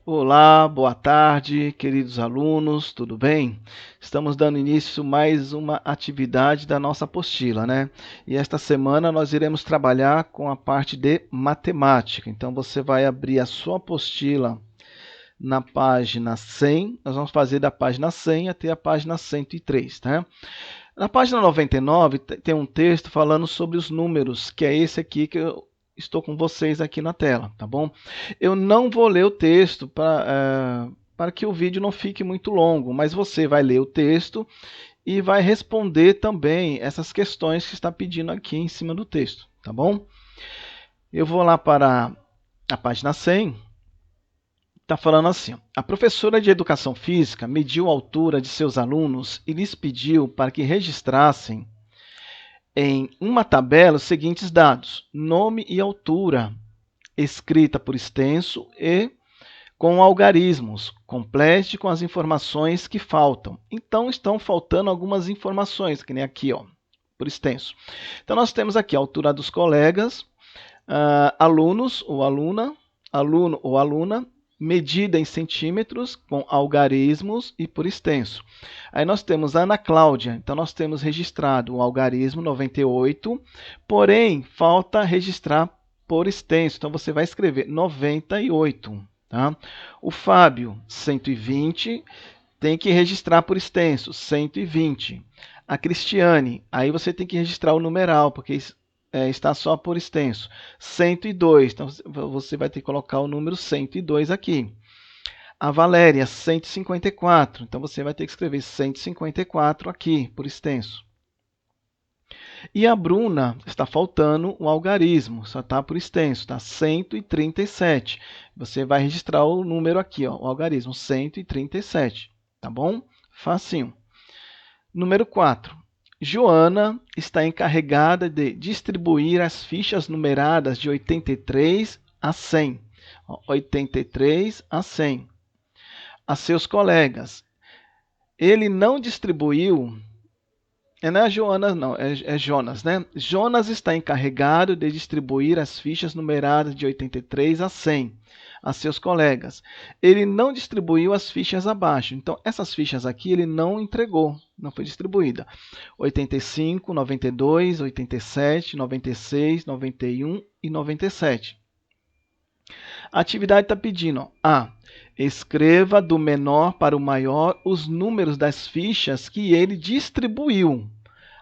Olá, boa tarde, queridos alunos, tudo bem? Estamos dando início a mais uma atividade da nossa apostila, né? E esta semana nós iremos trabalhar com a parte de matemática. Então você vai abrir a sua apostila na página 100, nós vamos fazer da página 100 até a página 103, tá? Na página 99 tem um texto falando sobre os números, que é esse aqui que eu estou com vocês aqui na tela, tá bom? Eu não vou ler o texto para que o vídeo não fique muito longo, mas você vai ler o texto e vai responder também essas questões que está pedindo aqui em cima do texto, tá bom? Eu vou lá para a página 100. Está falando assim: a professora de educação física mediu a altura de seus alunos e lhes pediu para que registrassem em uma tabela os seguintes dados: nome e altura, escrita por extenso e com algarismos. Complete com as informações que faltam. Então, estão faltando algumas informações, que nem aqui, ó, por extenso. Então, nós temos aqui a altura dos colegas, alunos ou aluna, aluno ou aluna, medida em centímetros com algarismos e por extenso. Aí nós temos a Ana Cláudia, então nós temos registrado o algarismo 98, porém falta registrar por extenso, então você vai escrever 98. Tá? O Fábio, 120, tem que registrar por extenso, 120. A Cristiane, aí você tem que registrar o numeral, porque está só por extenso. 102, então você vai ter que colocar o número 102 aqui. A Valéria, 154, então você vai ter que escrever 154 aqui, por extenso. E a Bruna, está faltando o algarismo, só está por extenso, está 137. Você vai registrar o número aqui, ó, o algarismo, 137, tá bom? Facinho. Número 4. Joana está encarregada de distribuir as fichas numeradas de 83 a 100. 83 a 100. A seus colegas. Ele não distribuiu... Não é Joana, não, é Jonas, né? Jonas está encarregado de distribuir as fichas numeradas de 83 a 100 a seus colegas. Ele não distribuiu as fichas abaixo. Então, essas fichas aqui ele não entregou, não foi distribuída. 85, 92, 87, 96, 91 e 97. A atividade está pedindo, A, escreva do menor para o maior os números das fichas que ele distribuiu.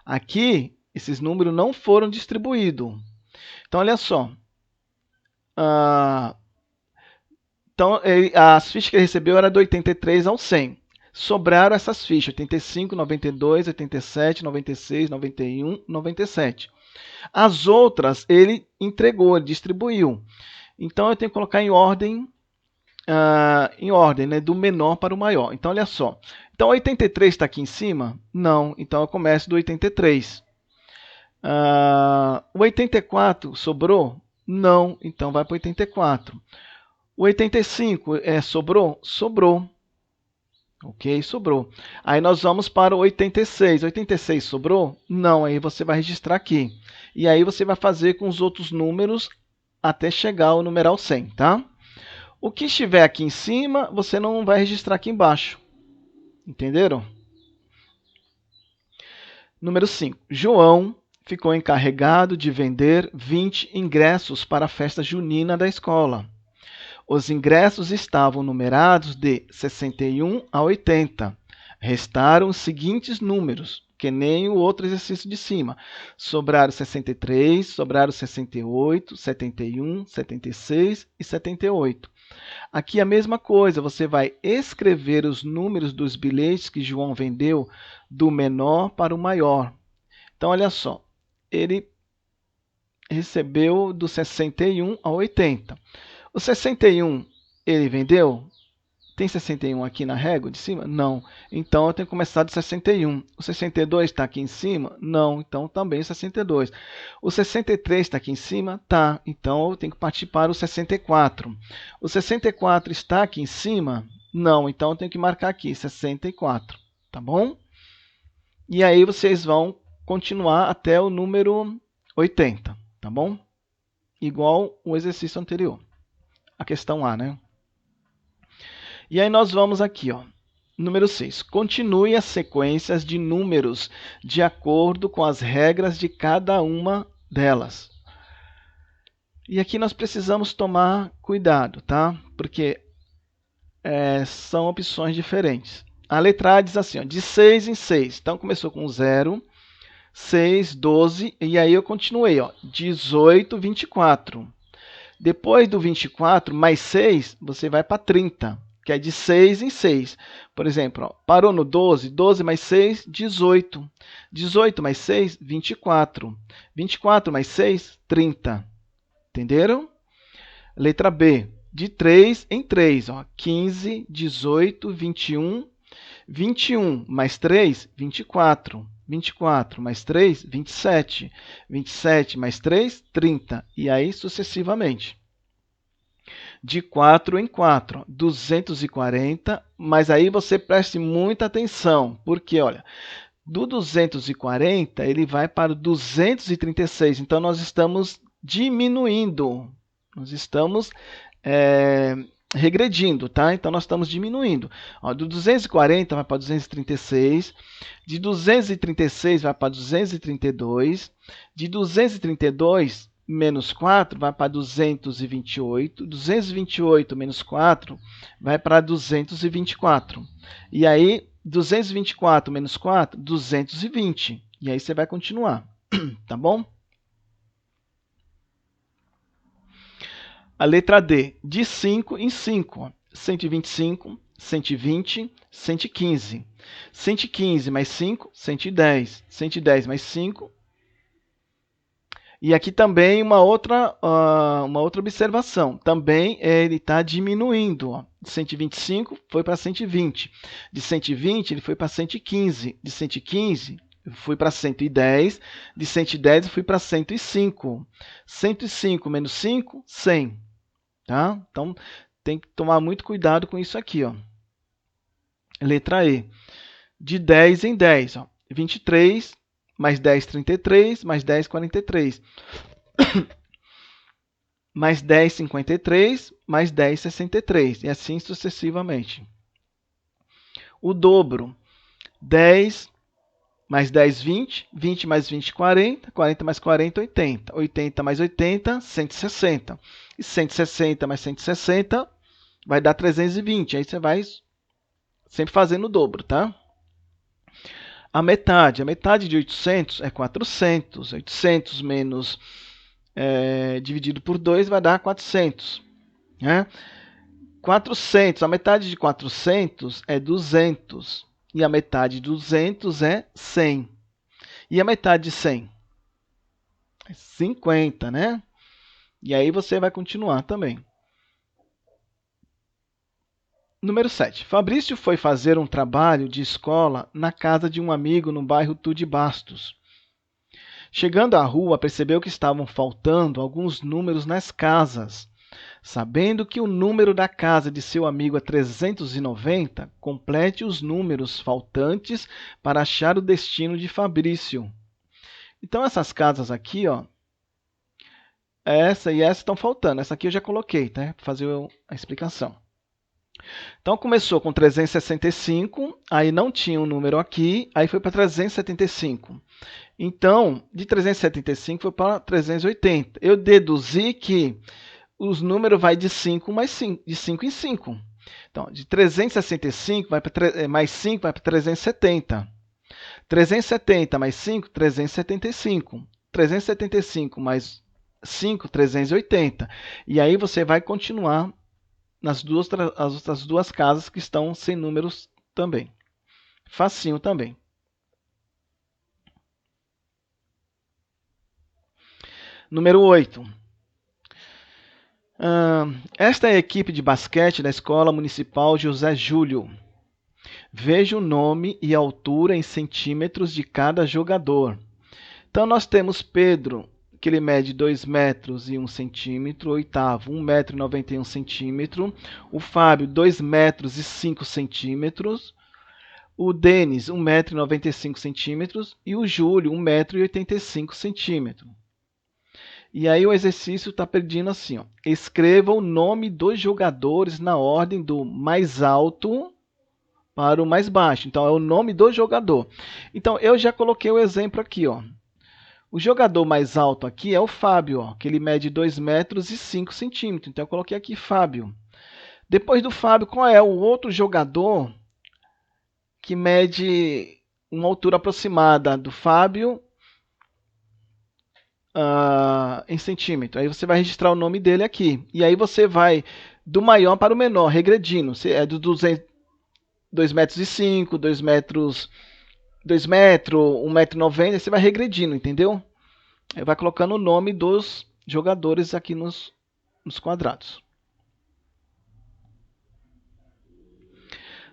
Aqui, esses números não foram distribuídos. Então, olha só. Então, as fichas que ele recebeu eram do 83 ao 100. Sobraram essas fichas, 85, 92, 87, 96, 91, 97. As outras ele entregou, ele distribuiu. Então, eu tenho que colocar em ordem, né, do menor para o maior. Então, olha só. Então, 83 está aqui em cima? Não. Então, eu começo do 83. O 84 sobrou? Não. Então, vai para o 84. O 85 sobrou? Sobrou. Ok, sobrou. Aí nós vamos para o 86. 86 sobrou? Não, aí você vai registrar aqui. E aí você vai fazer com os outros números até chegar ao numeral 100, tá? O que estiver aqui em cima, você não vai registrar aqui embaixo. Entenderam? Número 5. João ficou encarregado de vender 20 ingressos para a festa junina da escola. Os ingressos estavam numerados de 61 a 80. Restaram os seguintes números, que nem o outro exercício de cima. Sobraram 63, sobraram 68, 71, 76 e 78. Aqui a mesma coisa, você vai escrever os números dos bilhetes que João vendeu do menor para o maior. Então, olha só, ele recebeu do 61 a 80. O 61 ele vendeu? Tem 61 aqui na régua de cima? Não. Então, eu tenho que começar do 61. O 62 está aqui em cima? Não. Então, também 62. O 63 está aqui em cima? Tá. Então, eu tenho que partir para o 64. O 64 está aqui em cima? Não. Então, eu tenho que marcar aqui 64. Tá bom? E aí, vocês vão continuar até o número 80. Tá bom? Igual o exercício anterior. A questão A, né? E aí nós vamos aqui, ó. Número 6. Continue as sequências de números de acordo com as regras de cada uma delas. E aqui nós precisamos tomar cuidado, tá? Porque são opções diferentes. A letra A diz assim, ó, de 6 em 6. Então, começou com 0, 6, 12, e aí eu continuei, ó, 18, 24. Depois do 24, mais 6, você vai para 30, que é de 6 em 6. Por exemplo, ó, parou no 12, 12 mais 6, 18. 18 mais 6, 24. 24 mais 6, 30. Entenderam? Letra B, de 3 em 3, ó, 15, 18, 21, 21 mais 3, 24. 24 mais 3, 27. 27 mais 3, 30. E aí sucessivamente. De 4 em 4, 240, mas aí você preste muita atenção, porque, olha, do 240 ele vai para o 236, então nós estamos diminuindo, nós estamos regredindo, tá? Então nós estamos diminuindo. Ó, do 240 vai para 236, de 236 vai para 232, de 232 menos 4 vai para 228, 228 menos 4 vai para 224. E aí, 224 menos 4, 220. E aí você vai continuar, tá bom? A letra D, de 5 em 5, 125, 120, 115. 115 mais 5, 110. 110 mais 5. E aqui também uma outra observação. Também ele está diminuindo. Ó. De 125 foi para 120. De 120 ele foi para 115. De 115 fui para 110. De 110 eu fui para 105. 105 menos 5, 100. Tá? Então, tem que tomar muito cuidado com isso aqui. Ó. Letra E. De 10 em 10. Ó. 23 mais 10, 33, mais 10, 43. Mais 10, 53, mais 10, 63. E assim sucessivamente. O dobro. 10 mais 10, 20. 20 mais 20, 40. 40 mais 40, 80. 80 mais 80, 160. E 160 mais 160 vai dar 320. Aí você vai sempre fazendo o dobro, tá? A metade de 800 é 400. 800 menos dividido por 2 vai dar 400. Né? 400, a metade de 400 é 200. E a metade de 200 é 100. E a metade de 100? É 50, né? E aí você vai continuar também. Número 7. Fabrício foi fazer um trabalho de escola na casa de um amigo no bairro Tude Bastos. Chegando à rua, percebeu que estavam faltando alguns números nas casas. Sabendo que o número da casa de seu amigo é 390, complete os números faltantes para achar o destino de Fabrício. Então, essas casas aqui, ó, essa e essa estão faltando. Essa aqui eu já coloquei, tá? Para fazer a explicação. Então, começou com 365, aí não tinha um número aqui, aí foi para 375. Então, de 375 foi para 380. Eu deduzi que os números vai de 5 mais 5, de 5 em 5. Então, de 365 vai para mais 5 vai para 370. 370 mais 5, 375. 375 mais 5, 380. E aí você vai continuar nas as outras duas casas que estão sem números também. Facinho também. Número 8. Esta é a equipe de basquete da Escola Municipal José Júlio. Veja o nome e a altura em centímetros de cada jogador. Então, nós temos Pedro, que ele mede 2 metros e 1 centímetro. O oitavo, 1 metro e 91 centímetros. O Fábio, 2 metros e 5 centímetros. O Denis, 1 metro e 95 centímetros. E o Júlio, 1 metro e 85 centímetros. E aí o exercício está pedindo assim, ó, escreva o nome dos jogadores na ordem do mais alto para o mais baixo. Então, é o nome do jogador. Então, eu já coloquei o exemplo aqui, ó. O jogador mais alto aqui é o Fábio, ó, que ele mede 2 metros e 5 centímetros. Então, eu coloquei aqui Fábio. Depois do Fábio, qual é o outro jogador que mede uma altura aproximada do Fábio em centímetro? Aí você vai registrar o nome dele aqui. E aí você vai do maior para o menor, regredindo. É do 2 metros e 5, 2 metros, 1,90 m, você vai regredindo, entendeu? Aí vai colocando o nome dos jogadores aqui nos quadrados.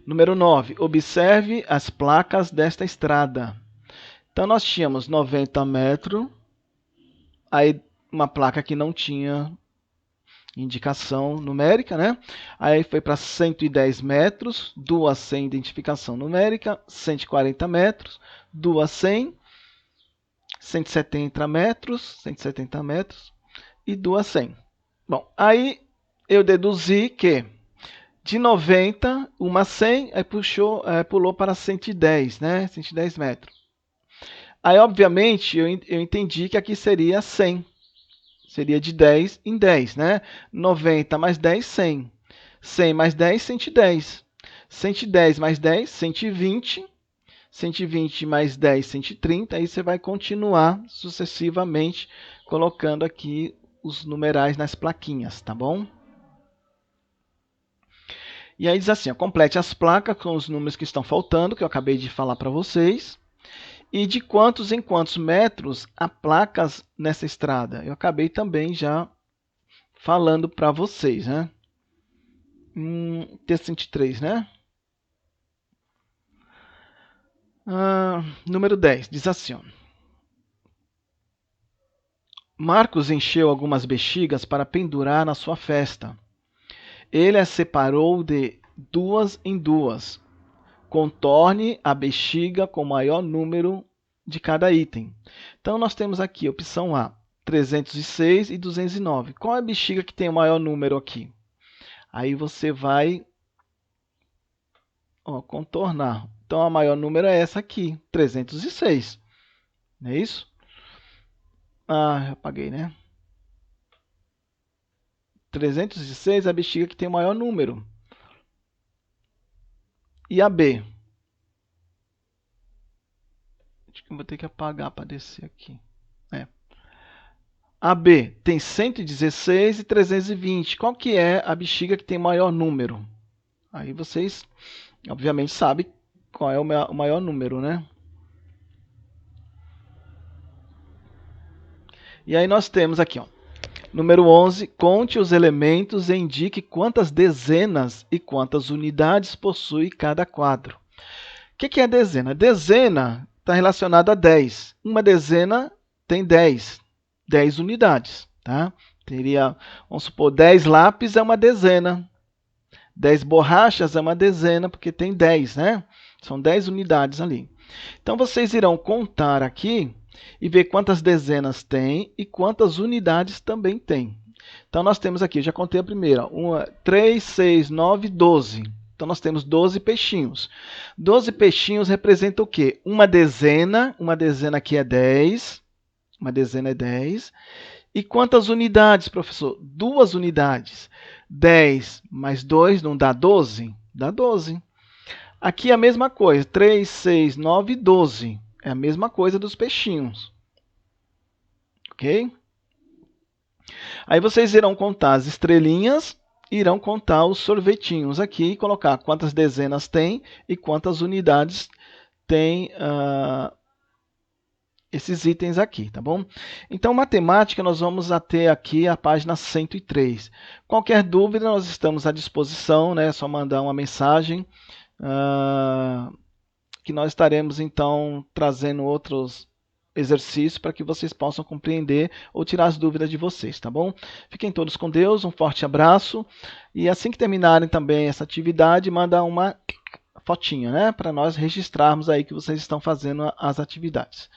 Número 9. Observe as placas desta estrada. Então, nós tínhamos 90 metros, aí uma placa que não tinha indicação numérica, né? Aí foi para 110 metros, duas sem identificação numérica, 140 metros, duas sem, 170 metros e duas sem. Bom, aí eu deduzi que de 90, uma 100, aí pulou para 110, né? 110 metros. Aí, obviamente, eu entendi que aqui seria 100. Seria de 10 em 10, né? 90 mais 10, 100. 100 mais 10, 110. 110 mais 10, 120. 120 mais 10, 130. Aí você vai continuar sucessivamente colocando aqui os numerais nas plaquinhas, tá bom? E aí diz assim, ó, complete as placas com os números que estão faltando, que eu acabei de falar para vocês. E de quantos em quantos metros há placas nessa estrada? Eu acabei também já falando para vocês, né? Texto 23, né? Número 10, diz assim, ó. Marcos encheu algumas bexigas para pendurar na sua festa. Ele as separou de duas em duas. Contorne a bexiga com o maior número de cada item. Então, nós temos aqui, opção A, 306 e 209. Qual é a bexiga que tem o maior número aqui? Aí você vai contornar. Então, a maior número é essa aqui, 306. Não é isso? Eu apaguei, né? 306 é a bexiga que tem o maior número. E a B? Acho que eu vou ter que apagar para descer aqui. A B tem 116 e 320. Qual que é a bexiga que tem maior número? Aí vocês, obviamente, sabem qual é o maior número, né? E aí nós temos aqui, ó, número 11, conte os elementos e indique quantas dezenas e quantas unidades possui cada quadro. O que é dezena? Dezena está relacionado a 10. Uma dezena tem 10 unidades. Tá? Teria, vamos supor, 10 lápis é uma dezena. 10 borrachas é uma dezena, porque tem 10, né? São 10 unidades ali. Então, vocês irão contar aqui e ver quantas dezenas tem e quantas unidades também tem. Então, nós temos aqui, já contei a primeira, 3, 6, 9, 12. Então, nós temos 12 peixinhos. 12 peixinhos representam o quê? Uma dezena aqui é 10. Uma dezena é 10. E quantas unidades, professor? 2 unidades. 10 mais 2 não dá 12? Dá 12. Aqui é a mesma coisa. 3, 6, 9, 12. É a mesma coisa dos peixinhos. Ok? Aí vocês irão contar as estrelinhas, irão contar os sorvetinhos aqui e colocar quantas dezenas tem e quantas unidades tem esses itens aqui, tá bom? Então, matemática, nós vamos até aqui a página 103. Qualquer dúvida, nós estamos à disposição, né? É só mandar uma mensagem que nós estaremos, então, trazendo outros exercícios para que vocês possam compreender ou tirar as dúvidas de vocês, tá bom? Fiquem todos com Deus, um forte abraço. E assim que terminarem também essa atividade, manda uma fotinha, né? Para nós registrarmos aí que vocês estão fazendo as atividades.